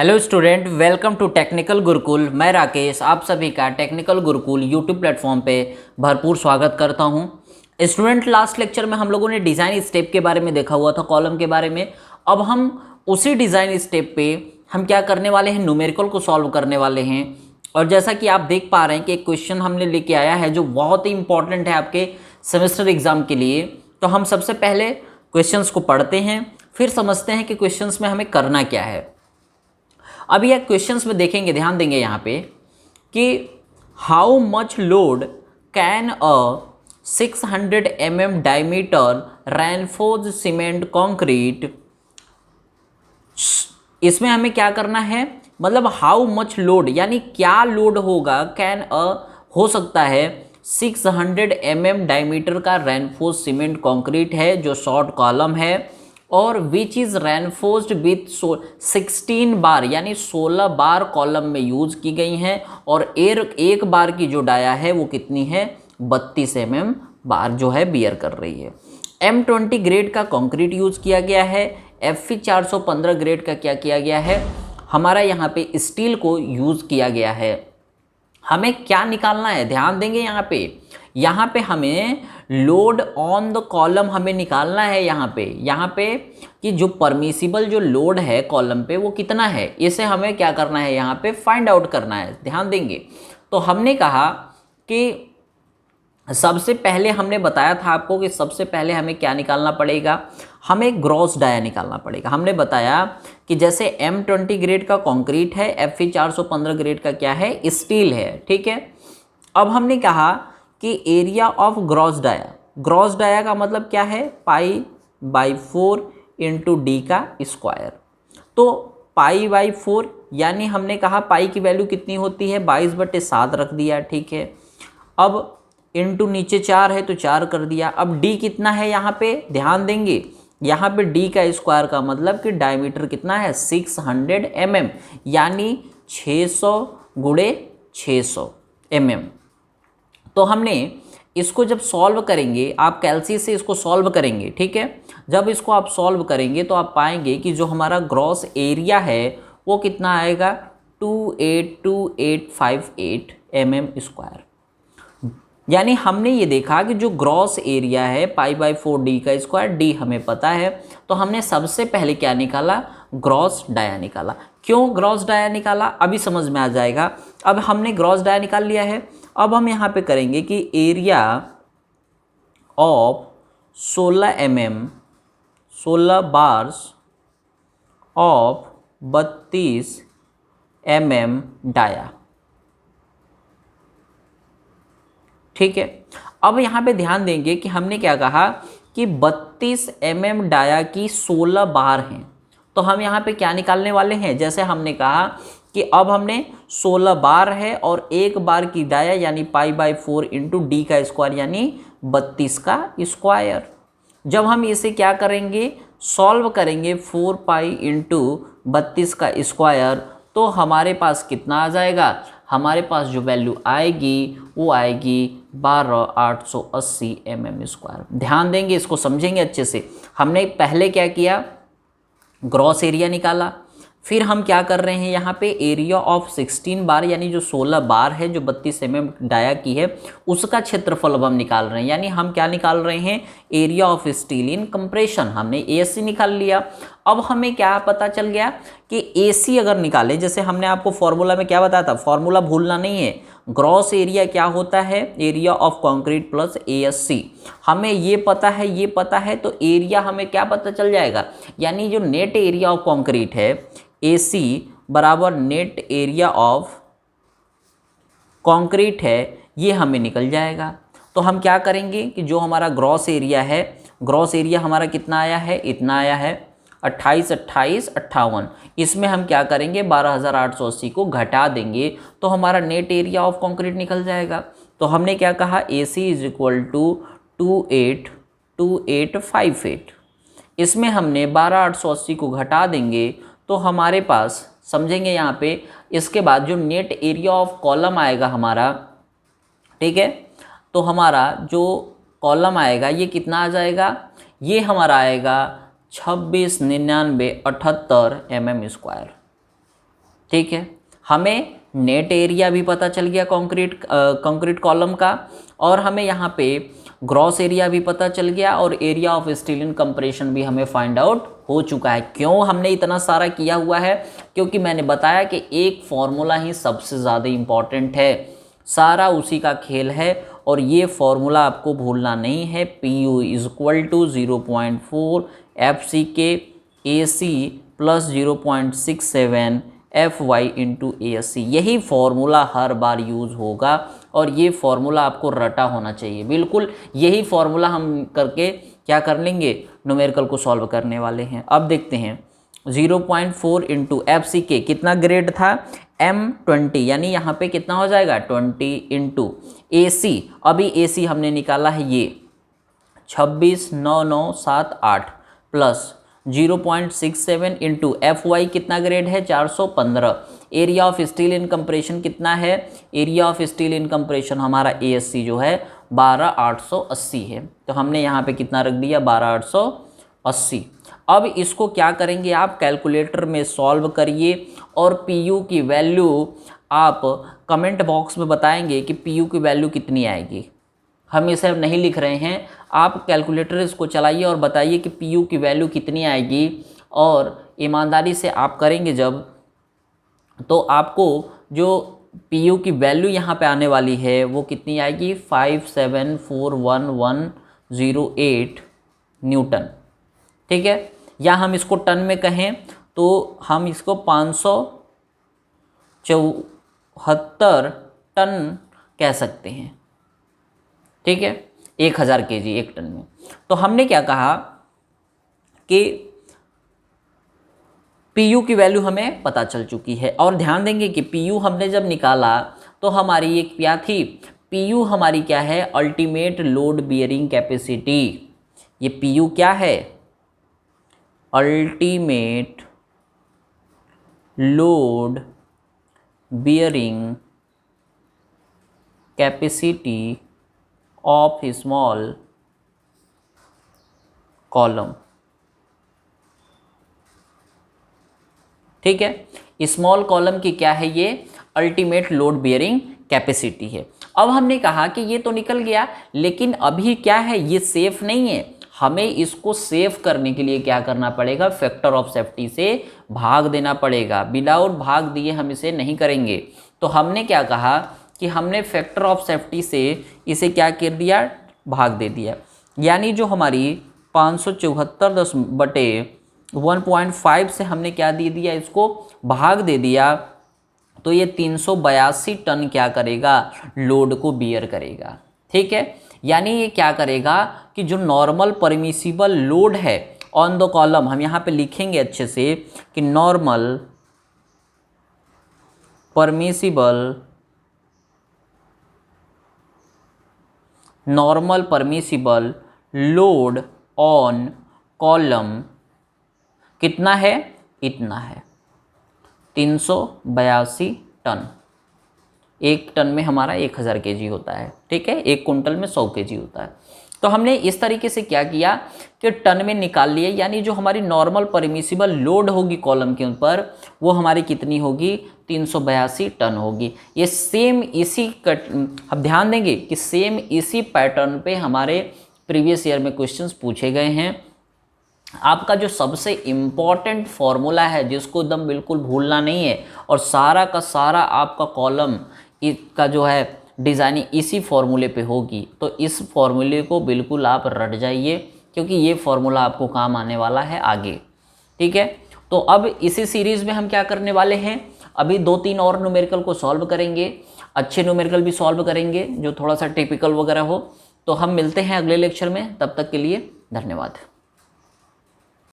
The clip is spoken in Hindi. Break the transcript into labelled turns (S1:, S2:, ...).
S1: Hello student, welcome to technical Gurukul. मैं राकेश आप सभी का टेक्निकल गुरुकुल यूट्यूब प्लेटफॉर्म पे भरपूर स्वागत करता हूं। स्टूडेंट, लास्ट लेक्चर में हम लोगों ने डिज़ाइन स्टेप के बारे में देखा हुआ था, कॉलम के बारे में। अब हम उसी डिज़ाइन स्टेप पे हम क्या करने वाले हैं, न्यूमेरिकल को सॉल्व करने वाले हैं। और जैसा कि आप देख पा रहे हैं कि एक क्वेश्चन हमने लेके आया है जो बहुत ही इंपॉर्टेंट है आपके सेमेस्टर एग्जाम के लिए। तो हम सबसे पहले क्वेश्चंस को पढ़ते हैं, फिर समझते हैं कि क्वेश्चंस में हमें करना क्या है। अभी एक क्वेश्चंस में देखेंगे, ध्यान देंगे यहाँ पे कि how much load can a 600 mm diameter reinforced cement concrete. इसमें हमें क्या करना है, मतलब हाउ मच लोड यानी क्या लोड होगा, कैन अ हो सकता है 600 mm डायमीटर का रेनफोर्स्ड सीमेंट कंक्रीट है जो शॉर्ट कॉलम है और विच इज रेनफोर्स्ड विथ 16 बार यानी 16 बार कॉलम में यूज की गई हैं और एक बार की जो डाया है वो कितनी है, 32 mm बार जो है बियर कर रही है। M20 ग्रेड का कंक्रीट यूज किया गया है। Fe 415 ग्रेड का क्या किया गया है, हमारा यहाँ पे स्टील को यूज किया गया है। हमें क्या निकालना है, ध्यान देंगे यहाँ पे हमें लोड ऑन द कॉलम हमें निकालना है। यहाँ पे कि जो परमिसिबल जो लोड है कॉलम पे वो कितना है, इसे हमें क्या करना है, यहाँ पे फाइंड आउट करना है। ध्यान देंगे तो हमने कहा कि सबसे पहले हमने बताया था आपको कि सबसे पहले हमें क्या निकालना पड़ेगा, हमें ग्रॉस डाया निकालना पड़ेगा। हमने बताया कि जैसे M20 ग्रेड का कंक्रीट है, Fe 415 ग्रेड का क्या है, स्टील है, ठीक है। अब हमने कहा कि एरिया ऑफ ग्रॉस डाया का मतलब क्या है, π/4 इंटू डी का स्क्वायर। तो π/4 यानी हमने कहा पाई की वैल्यू कितनी होती है, 22/7 रख दिया, ठीक है। अब इंटू नीचे 4 है तो 4 कर दिया। अब डी कितना है, यहाँ पे ध्यान देंगे, यहाँ पे डी का स्क्वायर का मतलब कि डायमीटर कितना है, 600 mm यानी 600 गुणे 600 mm। तो हमने इसको जब सॉल्व करेंगे, आप कैलसी से इसको सॉल्व करेंगे, ठीक है। जब इसको आप सॉल्व करेंगे तो आप पाएंगे कि जो हमारा ग्रॉस एरिया है वो कितना आएगा, 282,858 mm²। यानी हमने ये देखा कि जो ग्रॉस एरिया है π/4 डी का स्क्वायर, डी हमें पता है, तो हमने सबसे पहले क्या निकाला, ग्रॉस डाया निकाला। क्यों ग्रॉस डाया निकाला, अभी समझ में आ जाएगा। अब हमने ग्रॉस डाया निकाल लिया है। अब हम यहाँ पे करेंगे कि area of 16 bars of 32 mm dia, ठीक है। अब यहाँ पे ध्यान देंगे कि हमने क्या कहा कि 32 mm डाया की 16 बार हैं। तो हम यहाँ पे क्या निकालने वाले हैं, जैसे हमने कहा कि अब हमने 16 बार है और एक बार की डाया यानी π/4 इंटू डी का स्क्वायर यानी 32 का स्क्वायर। जब हम इसे क्या करेंगे, सॉल्व करेंगे 4π इंटू 32 का स्क्वायर, तो हमारे पास कितना आ जाएगा, हमारे पास जो वैल्यू आएगी वो आएगी 12,880 mm²। ध्यान देंगे, इसको समझेंगे अच्छे से। हमने पहले क्या किया, ग्रॉस एरिया निकाला, फिर हम क्या कर रहे हैं, यहाँ पे एरिया ऑफ 16 बार यानी जो 16 बार है जो 32 mm डाया की है उसका क्षेत्रफल अब हम निकाल रहे हैं। यानी हम क्या निकाल रहे हैं, area of steel in compression, हमने AC निकाल लिया। अब हमें क्या पता चल गया कि AC अगर निकाले, जैसे हमने आपको फॉर्मूला में क्या बताया था, फॉर्मूला भूलना नहीं है। ग्रॉस एरिया क्या होता है, area of concrete plus ASC। हमें ये पता है तो एरिया हमें क्या पता चल जाएगा, यानी जो नेट एरिया ऑफ कंक्रीट है AC बराबर नेट एरिया ऑफ कंक्रीट है, ये हमें निकल जाएगा। तो हम क्या करेंगे कि जो हमारा ग्रॉस एरिया है, ग्रॉस एरिया हमारा कितना आया है, इतना आया है 28, 28, 58। इसमें हम क्या करेंगे, 12,880 को घटा देंगे तो हमारा नेट एरिया ऑफ कंक्रीट निकल जाएगा। तो हमने क्या कहा, AC इज इक्वल टू 282858। इसमें हमने 12,880 को घटा देंगे तो हमारे पास, समझेंगे यहाँ पे, इसके बाद जो नेट एरिया ऑफ कॉलम आएगा हमारा, ठीक है, तो हमारा जो कॉलम आएगा ये कितना आ जाएगा, ये हमारा आएगा 269978 mm²। ठीक है, हमें नेट एरिया भी पता चल गया कंक्रीट कॉलम का, और हमें यहाँ पे ग्रॉस एरिया भी पता चल गया, और area of steel in compression भी हमें फाइंड आउट हो चुका है। क्यों हमने इतना सारा किया हुआ है? क्योंकि मैंने बताया कि एक फॉर्मूला ही सबसे ज़्यादा इम्पॉर्टेंट है, सारा उसी का खेल है, और ये फॉर्मूला आपको भूलना नहीं है। PU is equal to 0.4 FCK AC plus 0.67 FY into ASC। यही फॉर्मूला हर बार यूज़ होगा, और ये फॉर्मूला आपको रटा होना चाहिए। बिल्कुल यही फॉर्मूला हम करके क्या कर लेंगे, न्यूमेरिकल को सॉल्व करने वाले हैं। अब देखते हैं 0.4 इंटू FCK कितना ग्रेड था, M20, यानी यहाँ पे कितना हो जाएगा 20 इंटू AC। अभी AC हमने निकाला है ये 26,9978 प्लस 0.67 इंटू FY कितना ग्रेड है 415। Area of steel in compression कितना है, area of steel in compression हमारा ASC जो है 12880 है, तो हमने यहाँ पे कितना रख दिया 12880। अब इसको क्या करेंगे, आप कैलकुलेटर में सॉल्व करिए, और PU की वैल्यू आप कमेंट बॉक्स में बताएंगे कि PU की वैल्यू कितनी आएगी। हम इसे अब नहीं लिख रहे हैं, आप कैलकुलेटर इसको चलाइए और बताइए कि PU की वैल्यू कितनी आएगी, और ईमानदारी से आप करेंगे जब, तो आपको जो PU की वैल्यू यहाँ पे आने वाली है वो कितनी आएगी 574108 न्यूटन। ठीक है, या हम इसको टन में कहें तो हम इसको 574 टन कह सकते हैं। ठीक है, 1000 kg एक टन में। तो हमने क्या कहा कि PU की वैल्यू हमें पता चल चुकी है, और ध्यान देंगे कि PU हमने जब निकाला तो हमारी एक क्या थी, PU हमारी क्या है, अल्टीमेट लोड बियरिंग कैपेसिटी। ये PU क्या है, ultimate load bearing capacity of small column. ठीक है, स्मॉल कॉलम की क्या है, ये अल्टीमेट लोड बियरिंग कैपेसिटी है। अब हमने कहा कि ये तो निकल गया, लेकिन अभी क्या है, ये सेफ नहीं है। हमें इसको सेफ करने के लिए क्या करना पड़ेगा, फैक्टर ऑफ सेफ्टी से भाग देना पड़ेगा। विदाउट भाग दिए हम इसे नहीं करेंगे। तो हमने क्या कहा कि हमने फैक्टर ऑफ सेफ्टी से इसे क्या कर दिया, भाग दे दिया। यानी जो हमारी 574/1.5 से हमने क्या दे दिया, इसको भाग दे दिया, तो ये 382 टन क्या करेगा, लोड को बियर करेगा। ठीक है, यानी ये क्या करेगा कि जो नॉर्मल परमिसिबल लोड है ऑन द कॉलम, हम यहाँ पे लिखेंगे अच्छे से कि normal permissible load on column कितना है, इतना है 382 टन। एक टन में हमारा 1000 kg होता है। ठीक है, एक कुंटल में 100 kg होता है। तो हमने इस तरीके से क्या किया कि टन में निकाल लिए, यानी जो हमारी नॉर्मल परमिसिबल लोड होगी कॉलम के ऊपर वो हमारी कितनी होगी, 382 टन होगी। ये सेम इसी अब ध्यान देंगे कि सेम इसी पैटर्न पे हमारे प्रीवियस ईयर में क्वेश्चंस पूछे गए हैं। आपका जो सबसे इम्पॉर्टेंट फॉर्मूला है जिसको एकदम बिल्कुल भूलना नहीं है, और सारा का सारा आपका कॉलम का जो है डिज़ाइनिंग इसी फॉर्मूले पे होगी, तो इस फॉर्मूले को बिल्कुल आप रट जाइए, क्योंकि ये फॉर्मूला आपको काम आने वाला है आगे। ठीक है, तो अब इसी सीरीज़ में हम क्या करने वाले हैं, अभी 2-3 और न्यूमेरिकल को सॉल्व करेंगे, अच्छे न्यूमेरिकल भी सॉल्व करेंगे जो थोड़ा सा टिपिकल वगैरह हो। तो हम मिलते हैं अगले लेक्चर में, तब तक के लिए धन्यवाद।